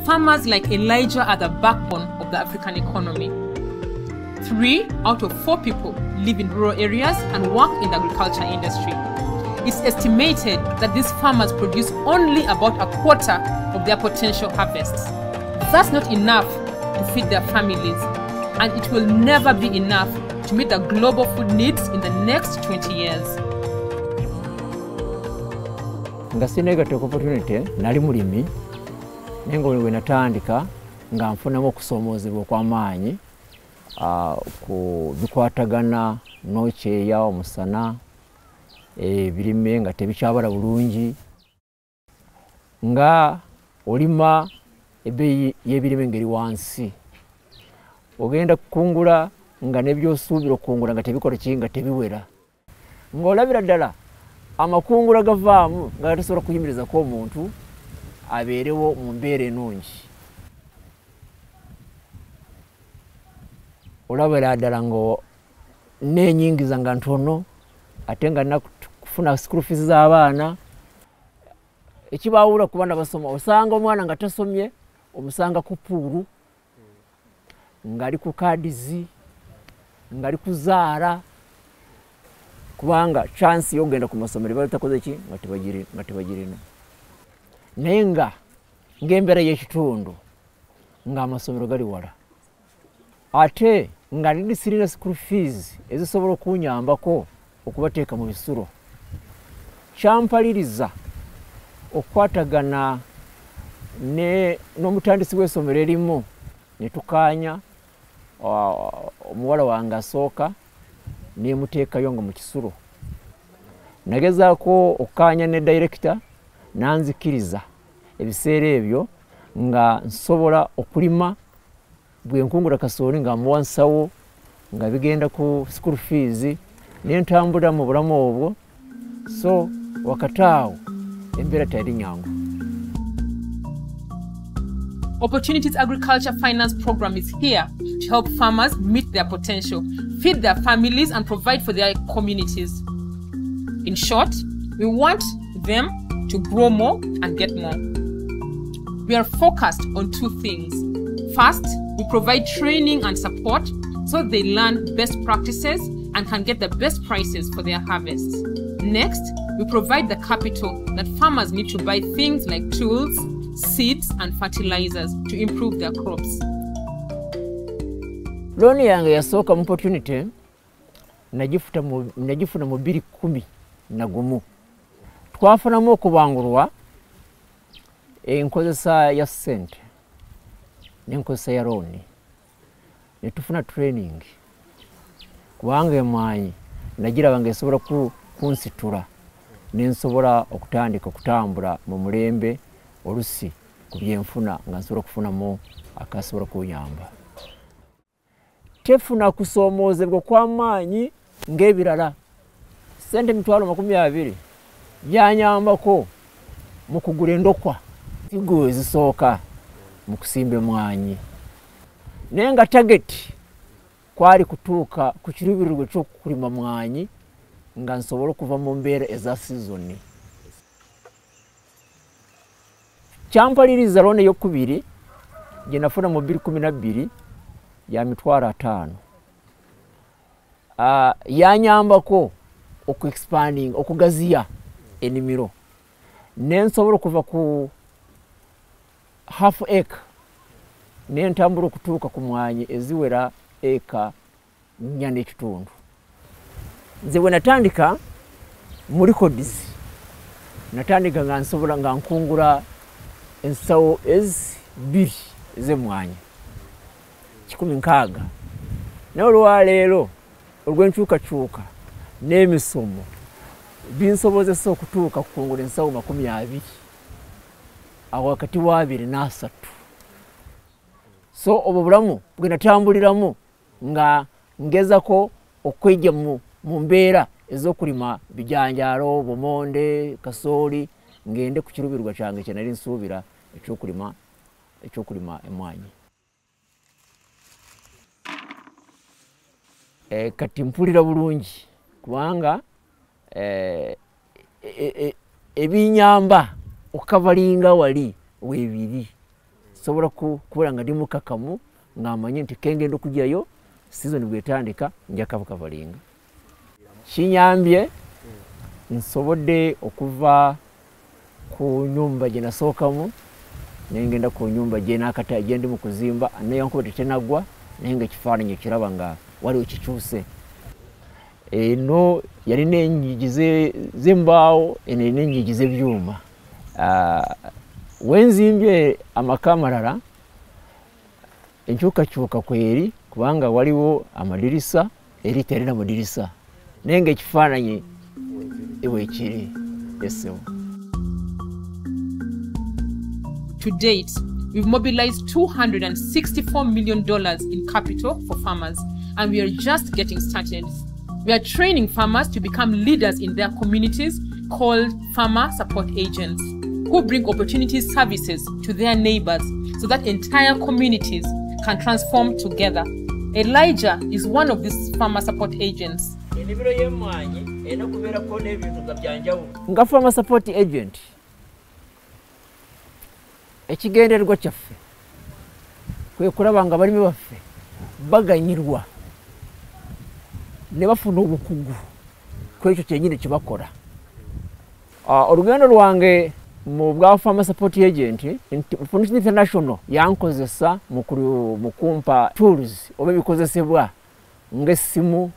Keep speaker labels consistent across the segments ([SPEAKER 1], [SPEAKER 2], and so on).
[SPEAKER 1] farmers like Elijah are the backbone of the African economy. 3 out of 4 people live in rural areas and work in the agriculture industry. It's estimated that these farmers produce only about a quarter of their potential harvests. That's not enough to feed their families, and it will never be enough to meet the global food needs in the next 20 years.
[SPEAKER 2] Nga sinegate opportunity nali mulimi nengo we natandika nga nfunamu okusomoozebwa okw'amaanyi ku bikwatagana n'okyeya omusana ebirime nga tebikyabala bulungi nga olima ebbeeyi y'ebirime ngeri wansi ogenda kukungula nga nebyosuubira okukungula nga tebikola ki nga tebiwera ng'olabira ddala amakungula gavaamu nga tasobola kuyimirizako omuntu abeerewo mu mbeera ennungi. Olabira ddala nga n'enyingiza nga ntono ate nga nakufuna school fees z'abaana ekibaawula ku baana basoma osanga omwana nga tasomye omusanga ku puulu ng'ali ku kaadizi ng'ali kuzaala kubanga chance y'ogenda ku masomero batakoze ki nga tebagirina naye ng'embeera y'ekitundu ng'amasomero gali wala ate nga nindi sirina school fees ezisobola okunyambako okubateeka mu bisulo kyampaliriza okukwatagana n'omutandisi w'essomero erimu ne tukaanya omuwala wange asooka nemuteekayo nga mu kisulo nagezaako okukaanya ne director nanzikiriza ebiseera ebyo nga nsobola okulima bwe nkungula kasooli nga muwa nsawo nga bigenda ku school fees n'entambula mu bulamu obwo so wakati awo embeera teyali nyangu.
[SPEAKER 1] Opportunities Agriculture Finance Program is here to help farmers meet their potential, feed their families, and provide for their communities. In short, we want them to grow more and get more. We are focused on 2 things. First, we provide training and support so they learn best practices and can get the best prices for their harvests. Next, we provide the capital that farmers need to buy things like tools, seeds and fertilizers to improve their crops.
[SPEAKER 2] Loan yange yasooka mu opportunity nagifuna mu 2011 twafunamu okubangulwa enkozesa ya ssente n'enkozesa ya loan ne tufuna training kubanga emwanyi nagiraba nga esobola kunsitula nensobola okutandika okutambula mu mulembe olusi ku byenfuna nga nsobola okufunamu akasobola kunyamba. Tefuna kusoomoozebwa kw'amaanyi ng'ebirala ssente 20,000 byanyambako mu kugula endokwa sigo ezisooka mu kusimba emwanyi naye nga target kwali kutuuka ku kiruubirirwe ky'okulima mwanyi nga nsobola okuva mu mbeera eza season. Kyampaliriza loan ey'okubiri gye nafuna mu 2012 ya $50,000 yanyambako okugaziya ennimiro nensobola okuva ku half acre nentambula okutuuka ku mwanyi eziwera eka 4.5. nze bwe natandika mu records natandika nga nsobola nga nkungula ensawo ezi2 ez'emwanyi 16 naye olwaleero olw'enkyukakyuka n'emisomo binsobozesa okutuuka kukungula ensawo 20 awo wakati wa 2 na 3. so obwo bulamu bwe natambuliramu nga ngezako okwejja mu mbeera ez'okulima bijanjaalo bumonde kasooli ngende ku kiruubirirwa kyange kye nali nsuubira ekyokulima emwanyi. Kati mpulira bulungi kubanga ebinyamba okavalinga wali weebiri sobola kubeera nga ndi mukakamu ng'amanye nti kengenda okujjayo season bwetandika nja kavalinga. Kinyambye nsobodde okuva ku nyumba gye nasookamu nengenda ku nyumba gye ndi mu kuzimba neyankuba tetenagwa naye nga ekifaananyi kiraba nga waliwo kikyuse. Eno yalina enyigi z'embaawo, eno erina enyigi z'ebyuma. Wenzimbye amaka amalala enkyukakyuka kweri kubanga waliwo amadirisa eri terina madirisa naye nga ekifaananyi ewekiri esewo.
[SPEAKER 1] To date, we've mobilized $264 million in capital for farmers, and we are just getting started. We are training farmers to become leaders in their communities called farmer support agents, who bring opportunity services to their neighbors so that entire communities can transform together. Elijah is one of these farmer support agents.
[SPEAKER 2] Nga farmer support agent, ekigendererwa kyaffe kwe kulaba nga abalimi baffe baganyirwa ne bafuna obukugu kwekyo kyenyini kyebakola. Olugendo lwange mu bwa farmer support agent Foundation International yankozesa mu kumpa tools oba ebikozesebwa ng'essimu,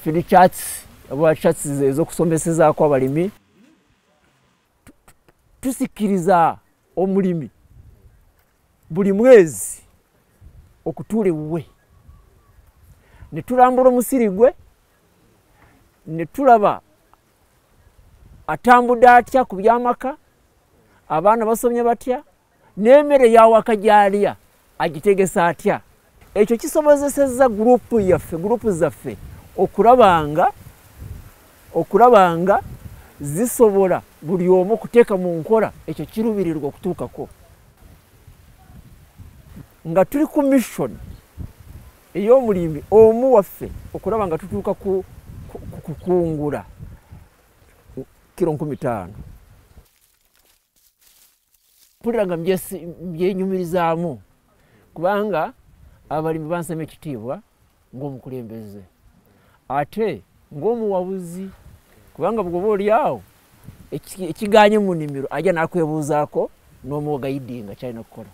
[SPEAKER 2] field charts oba charts ez'okusomesezaako abalimi. Tusikiriza omulimi buli mwezi okutuula ewuwe ne tulambula omusiri gwe ne tulaba atambudde atya ku by'amaka, abaana basomye batya, n'emmere y'awaka gy'alya agitegesa atya. Ekyo kisobozesezza gurupu zaffe okulaba nga zisobola buli omu okuteeka mu nkola ekyo kiruubirirwa okutuukako. Nga tuli ku mission ey'omulimi omu waffe okulaba nga tutuuka ku kukungula kilo 15. Mpulira nga mbyenyumirizaamu kubanga abalimi bansema ekitiibwa ng'omukulembeze ate ng'omuwabuzi, kubanga bw'oba oli awo ekiganye mu nnimiro ajja n'akwebuuzaako n'omuwa gayidinga kyalina okukola.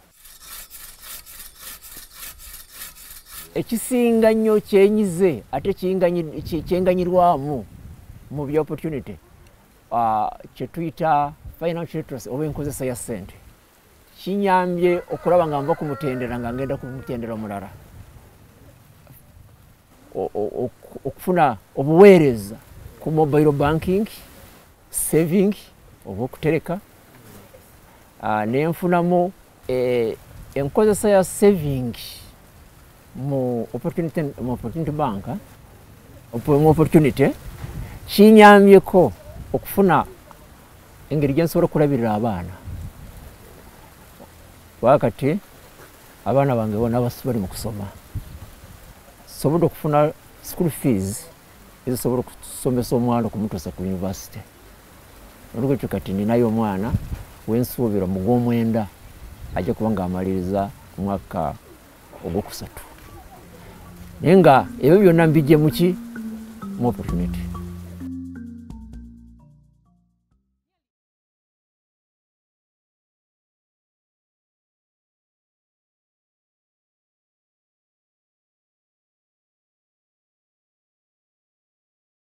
[SPEAKER 2] Ekisinga nnyo kyenyize ate kyenganyirwamu mu bya opportunity kye tuyita financial literacy oba enkozesa ya ssente. Kinyambye okulaba nga nva ku mutendera nga ngenda ku mutendera omulala, okufuna obuweereza ku mobile banking, saving oba okutereka, nenfunamu enkozesa ya saving mu opportunity bank, mu opportunity. Kinyambyeko okufuna engeri gye nsobola okulabirira abaana. Wakati abaana bange bonna bali mu kusoma, sobodde okufuna school fees ezisobola okusomesa omwana okumutuusa ku university. Olwekyo kati ninayo omwana wensuubira mu gw'omwenda ajja kuba ng'amaliriza omwaka ogwokusatu. Naye nga ebyo byonna mbijje mu opportunity.